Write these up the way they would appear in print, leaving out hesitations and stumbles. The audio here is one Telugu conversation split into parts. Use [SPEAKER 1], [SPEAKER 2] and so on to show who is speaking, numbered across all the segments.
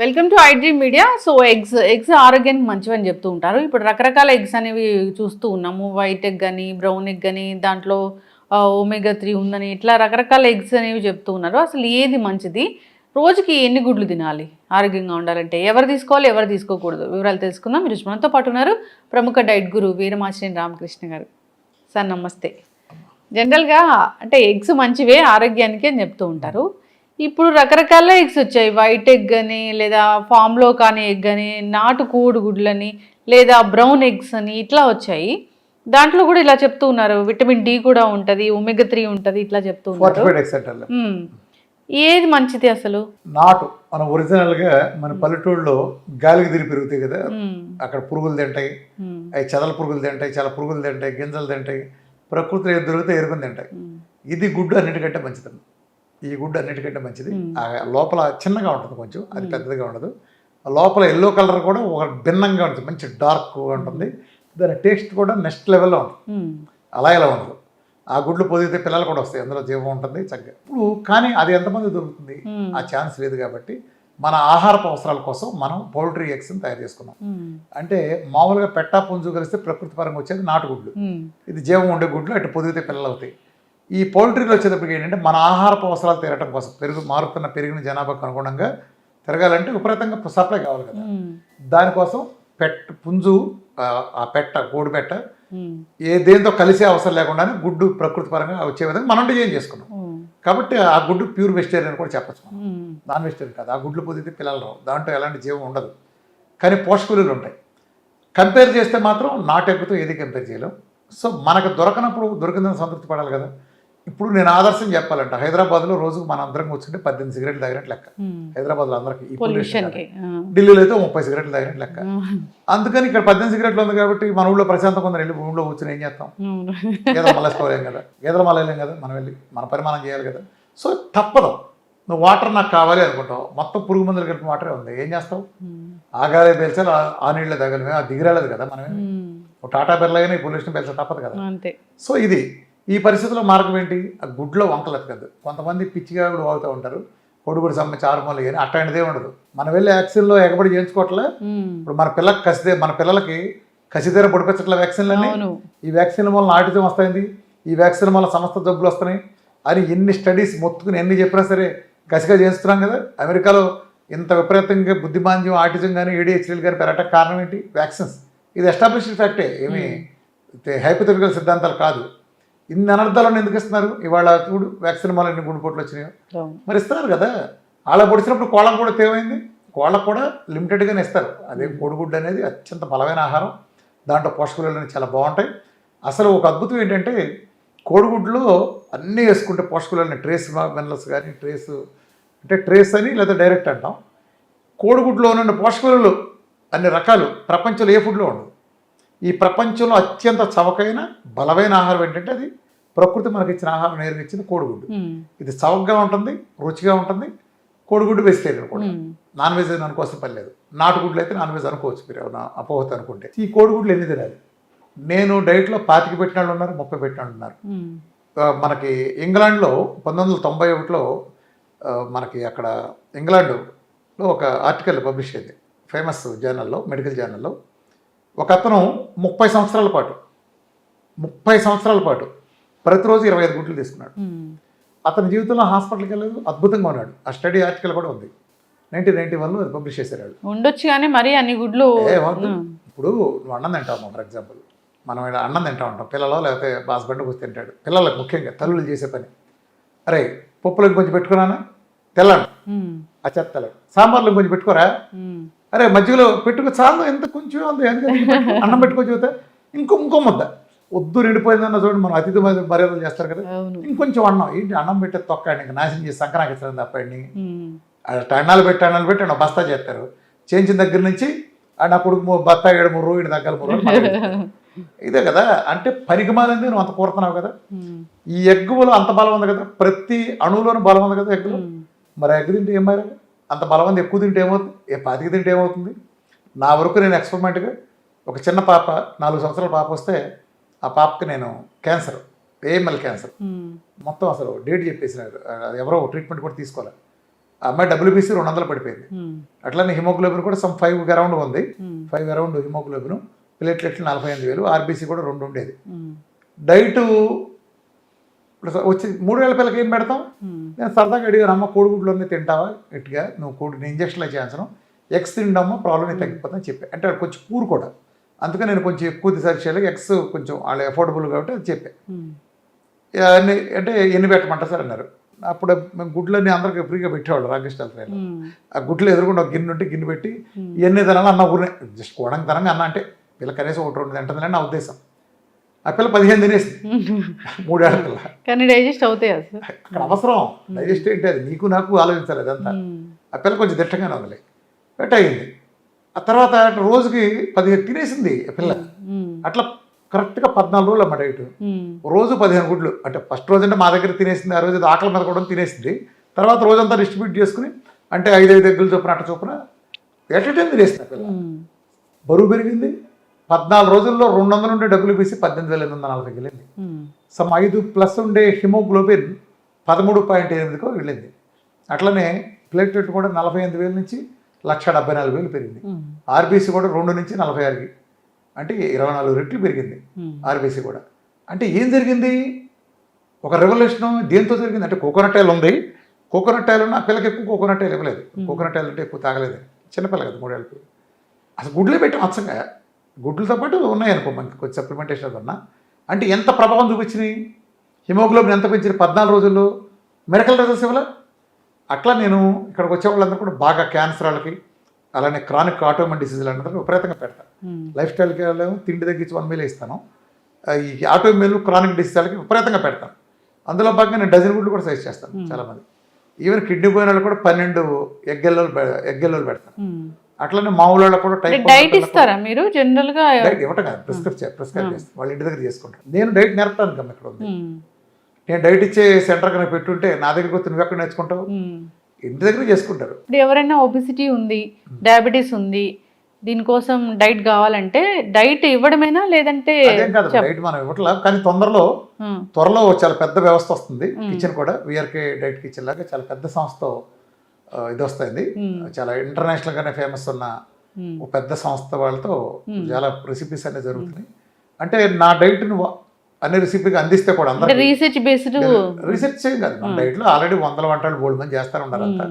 [SPEAKER 1] Welcome to iDream media. So eggs ఆరోగ్యానికి మంచివని చెప్తూ ఉంటారు. ఇప్పుడు రకరకాల ఎగ్స్ అనేవి చూస్తూ ఉన్నాము. వైట్ ఎగ్ అని, బ్రౌన్ ఎగ్ అని, దాంట్లో ఒమేగా 3 ఉందని, ఇట్లా రకరకాల ఎగ్స్ అనేవి చెప్తూ ఉన్నారు. అసలు ఏది మంచిది? రోజుకి ఎన్ని గుడ్లు తినాలి ఆరోగ్యంగా ఉండాలంటే? ఎవరు తీసుకోవాలి, ఎవరు తీసుకోకూడదు? వివరాలు తెలుసుకుందాం. మీరు మనతో పాటు ఉన్నారు ప్రముఖ డైట్ గురు వీరమాచినేని రామకృష్ణ గారు. సార్ నమస్తే. జనరల్గా అంటే ఎగ్స్ మంచివే ఆరోగ్యానికి అని చెప్తూ ఉంటారు. ఇప్పుడు రకరకాల ఎగ్స్ వచ్చాయి. వైట్ ఎగ్ అని, లేదా ఫామ్లో కానీ ఎగ్ అని, నాటు కోడిగుడ్లని, లేదా బ్రౌన్ ఎగ్స్ అని ఇట్లా వచ్చాయి. దాంట్లో కూడా ఇలా చెప్తూ ఉన్నారు, విటమిన్ డి కూడా ఉంటుంది, ఒమేగా 3 ఉంటుంది, ఇట్లా చెప్తూ ఉన్నారు. ఏది మంచిది అసలు?
[SPEAKER 2] నాటు మన ఒరిజినల్గా మన పల్లెటూళ్ళలో గాలికి తిరిగి పెరుగుతాయి కదా, అక్కడ పురుగులు తింటాయి, అవి చెదల పురుగులు తింటాయి, చాలా పురుగులు తింటాయి, గింజలు తింటాయి, ప్రకృతిలో ఏది దొరికితే ఎరుకుని తింటాయి. ఇది గుడ్డు అన్నిటికంటే మంచిది. ఈ గుడ్డు అన్నిటికంటే మంచిది. లోపల చిన్నగా ఉంటుంది, కొంచెం అది పెద్దదిగా ఉండదు. లోపల ఎల్లో కలర్ కూడా ఒక భిన్నంగా ఉంటుంది, మంచి డార్క్గా ఉంటుంది. దాని టేస్ట్ కూడా నెక్స్ట్ లెవెల్లో ఉంటుంది. అలా ఇలా ఉండదు. ఆ గుడ్లు పొదిగితే పిల్లలు కూడా వస్తాయి, అందులో జీవం ఉంటుంది చక్కగా. ఇప్పుడు కానీ అది ఎంతమంది దొరుకుతుంది? ఆ ఛాన్స్ లేదు. కాబట్టి మన ఆహారపు అవసరాల కోసం మనం పౌల్ట్రీ ఎగ్స్ని తయారు చేసుకున్నాం. అంటే మామూలుగా పెట్టా పుంజు కలిస్తే ప్రకృతి పరంగా వచ్చేది నాటుగుడ్లు. ఇది జీవం ఉండే గుడ్లు, అటు పొదిగితే పిల్లలు అవుతాయి. ఈ పౌల్ట్రీలో వచ్చేటప్పటికి ఏంటంటే మన ఆహారపు అవసరాలు తీరటం కోసం పెరిగిన జనాభాకు అనుగుణంగా తిరగాలంటే విపరీతంగా సప్లై కావాలి కదా. దానికోసం పుంజు, ఆ కోడి పెట్ట దేంతో కలిసే అవసరం లేకుండానే గుడ్డు ప్రకృతి పరంగా వచ్చే విధంగా మనం డిజైన్ చేసుకున్నాం. కాబట్టి ఆ గుడ్డు ప్యూర్ వెజిటేరియన్ కూడా చెప్పచ్చు. నాన్ వెజిటేరియన్ కాదు. ఆ గుడ్లు పొదిగితే పిల్లలు రావు, దాంట్లో ఎలాంటి జీవం ఉండదు, కానీ పోషక విలువలు ఉంటాయి. కంపేర్ చేస్తే మాత్రం నాటు ఎగ్గుతో ఏది కంపేర్ చేయలేం. సో మనకు దొరకనప్పుడు దొరికిందని సంతృప్తి పడాలి కదా. ఇప్పుడు నేను ఆదర్శం చెప్పాలంట, హైదరాబాద్లో రోజుకు మన అందరం కూర్చుంటే 18 సిగరెట్లు తాగినట్టు లెక్క. హైదరాబాద్లో అందరికి, ఢిల్లీలో అయితే 30 సిగరెట్లు తాగినట్టు లెక్క. అందుకని ఇక్కడ 18 సిగరెట్లు ఉంది కాబట్టి మన ఊళ్ళో ప్రశాంతంగా కొందరు వెళ్ళి ఊళ్ళో కూర్చొని ఏం చేస్తాం? గేదెలు మళ్ళేసుకోలేం కదా, గేదెలు మళ్ళలేం కదా, మనం వెళ్ళి మన పరిమాణం చేయాలి కదా. సో తప్పదు. నువ్వు వాటర్ నాకు కావాలి అనుకుంటావు, మొత్తం పురుగు మందులు కలిపిన వాటరే ఉంది, ఏం చేస్తావు? ఆగాలే పేల్చాలి, ఆ నీళ్ళే తాగలి, అది దిగిరాలేదు కదా. మనమే టాటా బిర్లాగానే ఈ పొల్యూషన్ పేల్చా తప్పదు కదా. సో ఇది ఈ పరిస్థితుల్లో మార్గం ఏంటి? ఆ గుడ్లో వంకలు ఎత్తకద్దు. కొంతమంది పిచ్చిగా కూడా వాగుతూ ఉంటారు, కొడుకుడు సంబంధించి ఆరుమూలలు కానీ అట్లాంటిదే ఉండదు. మనం వెళ్ళి వ్యాక్సిన్లో ఎగబడి చేయించుకోవట్లే. ఇప్పుడు మన పిల్లలకి కసితీర పొడిపించట్లే వ్యాక్సిన్లన్నీ. ఈ వ్యాక్సిన్ల వల్ల ఆటిజం వస్తాయింది, ఈ వ్యాక్సిన్ వల్ల సమస్త జబ్బులు వస్తున్నాయి అని ఎన్ని స్టడీస్ మొత్తుకుని ఎన్ని చెప్పినా సరే కసిగా చేస్తున్నాం కదా. అమెరికాలో ఇంత విపరీతంగా బుద్ధిమాంద్యం, ఆటిజం కానీ, ADHD కానీ పెరగటానికి కారణం ఏంటి? వ్యాక్సిన్స్. ఇది ఎస్టాబ్లిష్డ్ ఫ్యాక్టే, ఏమి హైపోథెటికల్ సిద్ధాంతాలు కాదు. ఇన్ని అనర్థాలను ఎందుకు ఇస్తున్నారు? ఇవాళ చూడు, వ్యాక్సిన్ వల్ల ఎన్ని గుండెపోట్లు వచ్చినాయో. మరి ఇస్తున్నారు కదా. వాళ్ళ పొడిచినప్పుడు కోళ్ళకు కూడా తేమైంది, కోళ్ళకు కూడా లిమిటెడ్గానే ఇస్తారు. అదే కోడిగుడ్డు అనేది అత్యంత బలమైన ఆహారం, దాంట్లో పోషక విలువలు చాలా బాగుంటాయి. అసలు ఒక అద్భుతం ఏంటంటే కోడిగుడ్లో అన్నీ వేసుకుంటే పోషక విలువలని, ట్రేస్ మినరల్స్ కానీ, ట్రేస్ అని లేదా డైరెక్ట్ అంటాం. కోడిగుడ్లో ఉన్న పోషక విలువలు అన్ని రకాలు ప్రపంచంలో ఏ ఫుడ్లో ఉండదు. ఈ ప్రపంచంలో అత్యంత చవకైన బలమైన ఆహారం ఏంటంటే అది ప్రకృతి మనకి ఇచ్చిన ఆహారం నేరుగా ఇచ్చింది కోడిగుడ్డు. ఇది చవకగా ఉంటుంది, రుచిగా ఉంటుంది. కోడిగుడ్డు వెజిటేరియన్ కూడా, నాన్ వెజ్ అనుకోవాల్సిన పని లేదు. నాటుగుడ్లు అయితే నాన్ వెజ్ అనుకోవచ్చు మీరు ఏమైనా అపోహత అనుకుంటే. ఈ కోడిగుడ్లు ఎన్ని తినాలి? నేను డైట్లో 25 పెట్టిన వాళ్ళు ఉన్నారు, 30 పెట్టిన వాళ్ళు ఉన్నారు. మనకి ఇంగ్లాండ్లో 1991లో మనకి అక్కడ ఇంగ్లాండ్లో ఒక ఆర్టికల్ పబ్లిష్ అయింది, ఫేమస్ జర్నల్లో, మెడికల్ జర్నల్లో. ఒక అతను 30 సంవత్సరాల పాటు ప్రతిరోజు 25 గుడ్లు తీసుకున్నాడు. అతని జీవితంలో హాస్పిటల్కి వెళ్ళలేదు, అద్భుతంగా ఉన్నాడు. ఆ స్టడీ ఆర్టికల్ కూడా ఉంది, 1991లో అది పబ్లిష్ చేశారు.
[SPEAKER 1] ఉండొచ్చు కానీ మరి అన్ని గుడ్లు
[SPEAKER 2] ఇప్పుడు నువ్వు అన్నం తింటావు, ఫర్ ఎగ్జాంపుల్ మనం అన్నం తింటా ఉంటాం, పిల్లలు లేకపోతే హస్బెండ్ కూర్చొని తింటాడు. పిల్లలకు ముఖ్యంగా తల్లులు చేసే పని, అరే పప్పులకు కొంచెం పెట్టుకున్నానా, తెల్లండి ఆ చెత్త తెల్ల, సాంబార్లో కొంచెం పెట్టుకోరా, అరే మధ్యలో పెట్టుకో, చాలు ఎంత కొంచెం ఉంది, అన్నం పెట్టుకోవచ్చు అవుతా, ఇంకో ముద్ద వద్దు, నిండిపోయిందన్న చూడండి. మనం అతిథి మర్యాదలు చేస్తారు కదా, ఇంకొంచెం అన్నం ఏంటి, అన్నం పెట్టే తొక్కండి, ఇంకా నాశనం చేసి సంక్రాంతి ఇచ్చడం తప్పండి. అన్నాలు పెట్టి బస్తా చేస్తారు. చేయించిన దగ్గర నుంచి నా కొడుకు బత్తా 7 రోజులు తగ్గాలి 3 రోజులు ఇదే కదా. అంటే పరిగమాలంది నువ్వు అంత కోరుతున్నావు కదా. ఈ ఎగ్గులో అంత బలం ఉంది కదా, ప్రతి అణువులోనూ బలం ఉంది కదా ఎగ్గులో. మరి ఎగ్గు తింటే ఏం మరి అంత బలమంది ఎక్కువ తింటే ఏమవుతుంది, 25 తింటే ఏమవుతుంది? నా వరకు నేను ఎక్స్పెరిమెంట్గా ఒక చిన్న పాప, 4 సంవత్సరాల పాప వస్తే ఆ పాపకి నేను క్యాన్సర్, AML క్యాన్సర్, మొత్తం అసలు డేట్ చెప్పేసినారు. ఎవరో ట్రీట్మెంట్ కూడా తీసుకోవాలి. ఆ అమ్మాయి WBC 200 పడిపోయింది. అట్లానే హిమోగ్లోబిన్ కూడా సమ్ 5 అరౌండ్ ఉంది, 5 అరౌండ్ హిమోగ్లోబిన్, ప్లేట్లెట్లు 48,000, RBC కూడా 2 ఉండేది. డైట్ వచ్చి 3 ఏళ్ల పిల్లకి ఏం పెడతాం? నేను సరదాగా అడిగాను, అమ్మ కోడిగుడ్లు తింటావా గట్టిగా, నువ్వు కోడి ఇంజక్షన్లు చేయాల్సిన ఎగ్స్ తిండమ్మా ప్రాబ్లం తగ్గిపోతుందని చెప్పి. అంటే కొంచెం పూర్ కూడా, అందుకని నేను కొంచెం ఎక్కువ రీసెర్చ్ చేయాలి, ఎగ్స్ కొంచెం వాళ్ళు అఫోర్డబుల్ కాబట్టి అది చెప్పా. అంటే ఎన్ని పెట్టమంటారు సార్ అన్నారు. అప్పుడు మేము గుడ్లన్నీ అందరికి ఫ్రీగా పెట్టేవాళ్ళు రామకృష్ణ ట్రైన్లో. ఆ గుడ్లు ఎదురుకుండా ఒక గిన్నె ఉంటే గిన్నె పెట్టి ఇవన్నీ తినాలి అన్న ఊరినే జస్ట్ కోడంగా తరంగా అన్న, అంటే పిల్ల కనీసం 1-2 తింటుందని నా ఉద్దేశం. ఆ పిల్ల 15 తినేసింది 3 ఏళ్ల పిల్ల.
[SPEAKER 1] కానీ డైజెస్ట్ అవుతాయి
[SPEAKER 2] అక్కడ అవసరం డైజెస్ట్ ఏంటి, అది నీకు నాకు ఆలోచించాలి అదంతా. ఆ పిల్ల కొంచెం దిట్టంగానే వదిలే బట్ అయింది. ఆ తర్వాత రోజుకి 15 తినేసింది ఆ పిల్ల. అట్లా కరెక్ట్గా 14 రోజులు అమ్మ డైట్. రోజు 15 గుడ్లు. అంటే ఫస్ట్ రోజు అంటే మా దగ్గర తినేసింది, ఆ రోజు ఆకలి మీద కూడా తినేసింది. తర్వాత రోజంతా డిస్ట్రిబ్యూట్ చేసుకుని అంటే 5 ఎగ్గులు చొప్పున అట్ట చొప్పున ఎట్ టైం తినేసింది ఆ పిల్ల. బరువు పెరిగింది. 14 రోజుల్లో 200 ఉండే WBC 18,840 వెళ్ళింది. సమ్ 5+ ఉండే హిమోగ్లోబిన్ 13.8కు వెళ్ళింది. అట్లనే ప్లేట్లెట్ కూడా 48,000 నుంచి 1,74,000 పెరిగింది. RBC కూడా 2 నుంచి 46కి, అంటే 24 రెట్లు పెరిగింది RBC కూడా. అంటే ఏం జరిగింది? ఒక రెవల్యూషన్ దేంతో జరిగింది అంటే కోకోనట్ ఆయిల్ ఉంది. కోకోనట్ ఆయిల్ ఉన్న పిల్లకి ఎక్కువ కోకోనట్ ఆయిల్ ఇవ్వలేదు. కోకోనట్ ఆయిల్ అంటే ఎక్కువ తాగలేదు, చిన్నపిల్ల కదా 3 ఏళ్ళకి. అసలు గుడ్లే పెట్టాం అచ్చంగా. గుడ్లతో పాటు ఉన్నాయనుకో మనకి కొంచెం సప్లిమెంటేషన్ అన్నా. అంటే ఎంత ప్రభావం చూపించినాయి? హిమోగ్లోబిన్ ఎంత పెంచింది 14 రోజుల్లో? మిరకల్ రిజల్ట్స్ ఇవ్వలే. అట్లా నేను ఇక్కడికి వచ్చే వాళ్ళందరూ కూడా బాగా క్యాన్సర్ వాళ్ళకి, అలానే క్రానిక్ ఆటోఇమ్యూన్ డిసీజులు అందరూ విపరీతంగా పెడతాను. లైఫ్ స్టైల్కి వెళ్ళాము, తిండి తగ్గించి 1 మీల్ ఇస్తాను. ఈ ఆటోఇమ్యూన్ క్రానిక్ డిసీజ్ వాళ్ళకి విపరీతంగా పెడతాను. అందులో భాగంగా నేను డజన్ గుడ్లు కూడా సజెస్ట్ చేస్తాను చాలామంది. ఈవెన్ కిడ్నీ పోయిన వాళ్ళు కూడా 12 ఎగ్గెల్లోలు పెడతాను. అట్లనే మామూలు వాళ్ళకి కూడా
[SPEAKER 1] డైట్ ఇస్తారా మీరు? జనరల్ గా
[SPEAKER 2] డైట్ ఇవ్వటం కాదు, ప్రిస్క్రైబ్ చేస్తాను, వాళ్ళ ఇంటి దగ్గర చేసుకుంటాను. నేను డైట్ నేర్పడానికి అమ్మ ఇక్కడ ఉంది. నేను డైట్ ఇచ్చే సెంటర్ కనుక పెట్టుంటే నా దగ్గరికి వస్తే నువ్వు ఎక్కడ నేర్చుకుంటావు? ఇంటి దగ్గర చేసుకుంటారు.
[SPEAKER 1] ఇప్పుడు ఎవరైనా ఒబిసిటీ ఉంది, డయాబెటీస్ ఉంది, దీనికోసం డైట్ కావాలంటే డైట్ ఇవ్వడమేనా లేదంటే?
[SPEAKER 2] అదేం కాదు, డైట్ మనం ఇవ్వట్లా. కానీ త్వరలో చాలా పెద్ద వ్యవస్థ వస్తుంది. కిచెన్ కూడా విఆర్కే డైట్ కిచెన్ లాగా చాలా పెద్ద సంస్థ ఇది వస్తుంది. చాలా ఇంటర్నేషనల్ గానే ఫేమస్ ఉన్న పెద్ద సంస్థ వాళ్ళతో చాలా రెసిపీస్ అనేవి జరుగుతున్నాయి. అంటే నా డైట్ ను అన్ని రెసిపీగా అందిస్తే కూడా అందరూ రీసెర్చ్ చేయం కాదు. మన డైట్లో ఆల్రెడీ 100 వంటలు బోల్డ్ మంది చేస్తారు ఉన్నారు. అంతా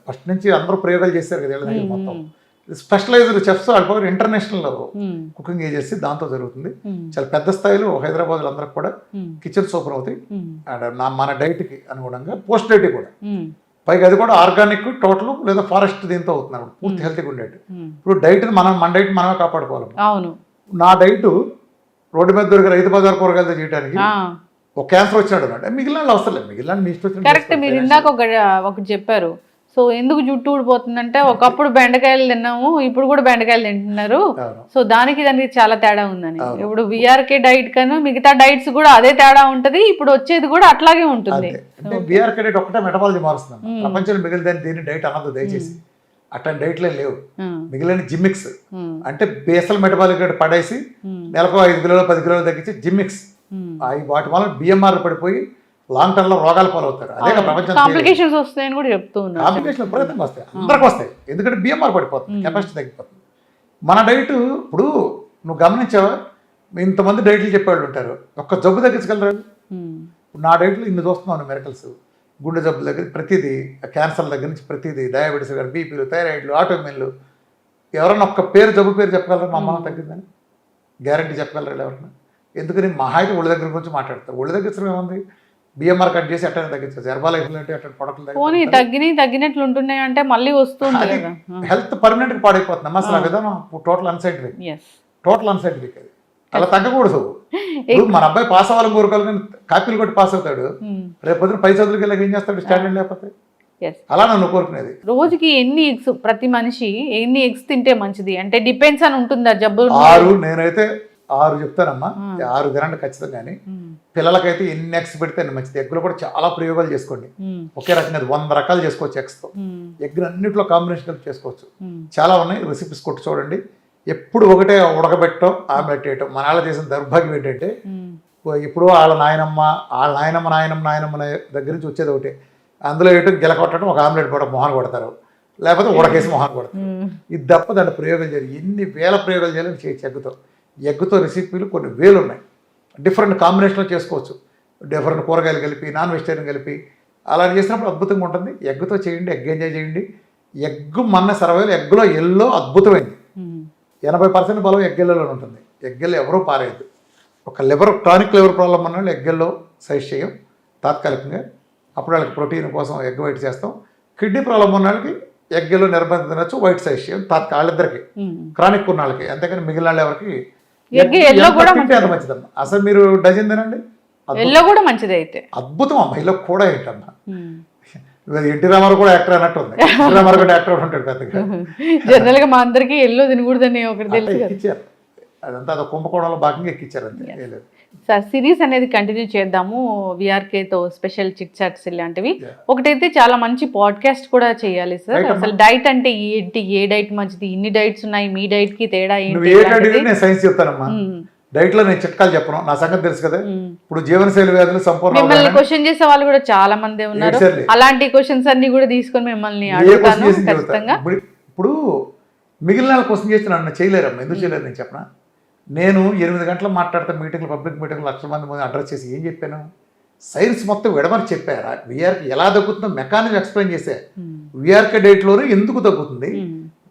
[SPEAKER 2] ఫస్ట్ నుంచి అందరూ ప్రయోగాలు చేస్తారు కదా వీళ్ళ దగ్గర. మొత్తం స్పెషలైజ్డ్ చెఫ్స్ వాళ్ళ ఇంటర్నేషనల్ కుకింగ్ ఏజెన్సీ దాంతో జరుగుతుంది. చాలా పెద్ద స్థాయిలో హైదరాబాద్ అందరికి కూడా కిచెన్ సూపర్ అవుతాయి. అండ్ మన డైట్కి అనుగుణంగా పోస్ట్ డైట్ కూడా పైగా అది కూడా ఆర్గానిక్ టోటల్ లేదా ఫారెస్ట్ దీంతో అవుతున్నారు పూర్తి హెల్తీగా ఉండేది. ఇప్పుడు డైట్ మన డైట్ మనమే కాపాడుకోవాలి. నా డైట్ రోడ్డు మీద దొరికే రైతు బజార్ కూరగాయలతో చేయడానికి ఒక క్యాన్సర్ వచ్చినాడు అంటే మిగిలిన అవసరం లేదు. మిగిలిన మీ ఇష్టం.
[SPEAKER 1] కరెక్ట్. మీరు ఇందాక ఒకటి చెప్పారు. సో ఎందుకు జుట్టు ఊడిపోతుందంటే ఒకప్పుడు బెండకాయలు తిన్నాము, ఇప్పుడు కూడా బెండకాయలు తింటున్నారు. సో దానికి చాలా తేడా ఉందని. ఇప్పుడు విఆర్కే డైట్ కన్నా మిగతా డైట్స్ కూడా అదే తేడా ఉంటది. ఇప్పుడు వచ్చేది కూడా అట్లాగే ఉంటుంది.
[SPEAKER 2] విఆర్కే డైట్ ఒకటే మెటబాలజీ మారుస్తుంది. ప్రపంచంలో మిగిలిన దీన్ని డైట్ అనదు దయచేసి. అట్లాంటి డైట్లే లేవు. మిగిలిన జిమ్మిక్స్ అంటే బేసల్ మెటబాలిక్ రేట్ పడేసి నెలకు 5 కిలోలు 10 కిలోలు తగ్గించి జిమ్మిక్స్ వాటి వల్ల బిఎంఆర్ పడిపోయి లాంగ్ టర్మ్ లో రోగాలు పాలవుతారు. అదే ప్రపంచం
[SPEAKER 1] కాంప్లికేషన్స్ వస్తాయని కూడా చెప్తూ ఉన్నారు.
[SPEAKER 2] కాంప్లికేషన్ విపరీతంగా వస్తాయి, అందరికి వస్తాయి. ఎందుకంటే బిఎంఆర్ పడిపోతుంది, కెపాసిటీ తగ్గిపోతుంది. మన డైట్ ఇప్పుడు నువ్వు గమనించావా, ఇంతమంది డైట్లు చెప్పేవాళ్ళు ఉంటారు, ఒక్క జబ్బు తగ్గించగలరా? నా డైట్లో ఇన్ని చూస్తున్నాను మెరకల్స్. గుండె జబ్బుల దగ్గర ప్రతిదీ, క్యాన్సర్ దగ్గర నుంచి ప్రతిదీ, డయాబెటీస్ దగ్గర, బీపీలు, థైరాయిడ్లు, ఆటోమిన్లు. ఎవరన్నా ఒక్క జబ్బు పేరు చెప్పగలరా? మా అమ్మ తగ్గిందని గ్యారంటీ చెప్పగలరా ఎవరన్నా? ఎందుకని మహా అయితే ఒళ్ళు దగ్గర గురించి మాట్లాడతారు. ఒళ్ళు తగ్గించడం ఏముంది? బిఎంఆర్ కట్ చేసి అట్లా తగ్గించవచ్చు. హెర్బాలైఫ్ అంటే అట్లా ప్రొడక్ట్లు
[SPEAKER 1] తగ్గినట్లు ఉంటున్నాయి అంటే మళ్ళీ వస్తుంది.
[SPEAKER 2] హెల్త్ పర్మనెంట్ గా పాడైపోతుంది అసలు. ఆ విధానం టోటల్ అన్సైంటిఫిక్. అది అలా తగ్గకూడదు. మన అబ్బాయి పాస్ అవ్వాలని కోరుకోవాలి, కానీ కాపీలు కొట్టి పాస్ అవుతాడు. రేపు పొద్దున పై చదువులకి వెళ్ళి ఏం చేస్తాడు స్టాండర్డ్ లేకపోతే? అలా నన్ను కోరుకునేది.
[SPEAKER 1] రోజుకి ఎన్ని ఎగ్స్, ప్రతి మనిషి ఎన్ని ఎగ్స్ తింటే మంచిది అంటే డిపెండ్స్ అని ఉంటుందా? జబ్బు
[SPEAKER 2] 6, నేనైతే 6 చెప్తానమ్మా. 6 తినండి ఖచ్చితంగా. కానీ పిల్లలకైతే ఎన్ని ఎగ్స్ పెడితే అన్ని మంచిది. ఎగ్గులు కూడా చాలా ప్రయోగాలు చేసుకోండి. ఒకే రకంగా 100 రకాలు చేసుకోవచ్చు ఎగ్స్తో. ఎగ్ అన్నింటిలో కాంబినేషన్ చేసుకోవచ్చు. చాలా ఉన్నాయి, రెసిపీస్ కొట్టి చూడండి. ఎప్పుడు ఒకటే ఉడకబెట్టడం, ఆమ్లెట్ వేయటం. మన వాళ్ళ చేసిన దౌర్భాగ్యం ఏంటంటే ఇప్పుడు వాళ్ళ నాయనమ్మ దగ్గర నుంచి వచ్చేది ఒకటే. అందులో ఏంటో గిల కొట్టడం, ఒక ఆమ్లెట్ కూడా మొహాన్ని కొడతారు, లేకపోతే ఉడకేసి మొహాన్ని కొడతారు. ఇది తప్ప దాంట్లో ప్రయోగాలు చేయాలి. ఎన్ని వేల ప్రయోగాలు చేయాలని చేయొచ్చు ఎగ్గుతో. ఎగ్గుతో రెసిపీలు కొన్ని వేలు ఉన్నాయి. డిఫరెంట్ కాంబినేషన్లో చేసుకోవచ్చు. డిఫరెంట్ కూరగాయలు కలిపి, నాన్ వెజిటేరియన్ కలిపి అలా చేసినప్పుడు అద్భుతంగా ఉంటుంది. ఎగ్గుతో చేయండి, ఎగ్ ఎంజాయ్ చేయండి. ఎగ్గు మన సర్వైవల్ ఎగ్గులో ఎల్లో అద్భుతమైంది. 80% బలం ఎగ్గెల్లోనే ఉంటుంది. ఎగ్గెల్లో ఎవరూ పారేయద్దు. ఒక టానిక్ లివర్ ప్రాబ్లం ఉన్న వాళ్ళు ఎగ్గెల్లో సైజ్ చేయం తాత్కాలికంగా. అప్పుడు వాళ్ళకి ప్రోటీన్ కోసం ఎగ్ వైట్ చేస్తాం. కిడ్నీ ప్రాబ్లం ఉన్న వాళ్ళకి ఎగ్గెల్లో నిర్బంధం తినచ్చు, వైట్ సైజ్ చేయం వాళ్ళిద్దరికి, క్రానిక్ ఉన్న వాళ్ళకి. అంతేకాని మిగిలిన వాళ్ళు ఎవరికి అంత మంచిదమ్మా. అసలు మీరు డజన్ తినండి,
[SPEAKER 1] ఎల్లో కూడా మంచిది అయితే
[SPEAKER 2] అద్భుతం అమ్మా. ఎల్లో కూడా ఏంటమ్మా, ఎన్టీ రామారావు కూడా యాక్టర్ అన్నట్టు ఉంది. ఎన్టీ రామారావు కూడా యాక్టర్ ఉంటాడు పెద్దగా.
[SPEAKER 1] జనరల్ గా మా అందరికి ఎల్లో తినకూడదని ఒకటి తెలుసు.
[SPEAKER 2] ఎక్కిచ్చారు, అదంతా అదో కుంభకోణంలో భాగంగా ఎక్కిచ్చారు అంతే.
[SPEAKER 1] సార్ సిరీస్ అనేది కంటిన్యూ చేద్దాము, విఆర్కేతో స్పెషల్ చిట్ చాట్స్ ఇలాంటివి. ఒకటైతే చాలా మంచి పాడ్కాస్ట్ కూడా చేయాలి సార్. అసలు డైట్ అంటే ఏంటి, ఏ డైట్ మంచిది, ఇన్ని డైట్స్ ఉన్నాయి, మీ డైట్ కి తేడా ఏంటి?
[SPEAKER 2] నేను సైన్స్ చెప్తానమ్మా. డైట్ లో నేను చిట్కాలు చెప్పను, నా సంగతి తెలుసు కదా. ఇప్పుడు జీవనశైలి వ్యాధులు సంపూర్ణ
[SPEAKER 1] మిమ్మల్ని క్వశ్చన్ చేసే వాళ్ళు కూడా చాలా మంది ఉన్నారు. అలాంటి క్వశ్చన్స్ అన్ని కూడా తీసుకొని మిమ్మల్ని అడుగుతాను ఖచ్చితంగా.
[SPEAKER 2] ఇప్పుడు మిగిలిన క్వశ్చన్ చేస్తే నన్ను చేయలేరమ్మా. ఎందుకు చేయలేరు నేను చెప్పనా? నేను 8 గంటలు మాట్లాడితే మీటింగ్లు, పబ్లిక్ మీటింగ్లు, లక్షల మంది అడ్రస్ చేసి ఏం చెప్పాను? సైన్స్ మొత్తం విడమని చెప్పారా? విఆర్కి ఎలా తగ్గుతుందో మెకానిజం ఎక్స్ప్లెయిన్ చేశా. విఆర్కే డైట్లోనే ఎందుకు తగ్గుతుంది,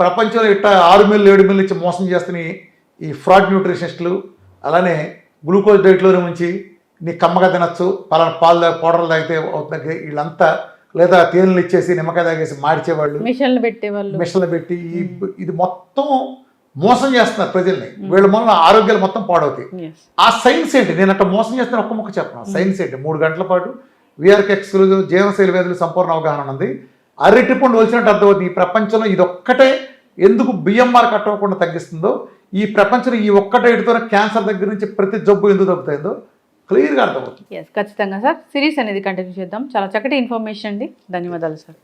[SPEAKER 2] ప్రపంచంలో ఇట్లా 6 మిల్లు 7 మిల్లు ఇచ్చి మోసం చేస్తున్న ఈ ఫ్రాడ్ న్యూట్రిషనిస్టులు, అలానే గ్లూకోజ్ డైట్లోనే ఉంచి నీ కమ్మగా తినచ్చు, పలానా పాలు పౌడర్లు తాగితే అవుతుంది వీళ్ళంతా, లేదా తేనెలు ఇచ్చేసి నిమ్మకాయ తాగేసి మాడిచేవాళ్ళు, మిషన్లు పెట్టి ఇది మొత్తం మోసం చేస్తున్నారు ప్రజల్ని. వీళ్ళ వల్ల ఆరోగ్యాలు మొత్తం పాడవుతాయి. ఆ సైన్స్ ఏంటి? నేను అట్లా మోసం చేస్తున్న ఒక్క ముక్క చెప్పను. సైన్స్ ఏంటి? 3 గంటల పాటు విఆర్కే ఎక్స్క్లూజివ్ జీవనశైలి వ్యాధులు సంపూర్ణ అవగాహన ఉంది. అరటిపండు వలిసినట్టు అర్థమవుతుంది. ఈ ప్రపంచంలో ఇది ఒక్కటే ఎందుకు బిఎంఆర్ కట్టకుండా తగ్గిస్తుందో, ఈ ప్రపంచంలో ఈ ఒక్క డైట్తోనే క్యాన్సర్ దగ్గర నుంచి ప్రతి జబ్బు ఎందుకు తగ్గుతుందో క్లియర్గా అర్థమవుతుంది.
[SPEAKER 1] ఖచ్చితంగా సార్ సిరీస్ అనేది కంటిన్యూ చేద్దాం. చాలా చక్కటి ఇన్ఫర్మేషన్ అండి. ధన్యవాదాలు సార్.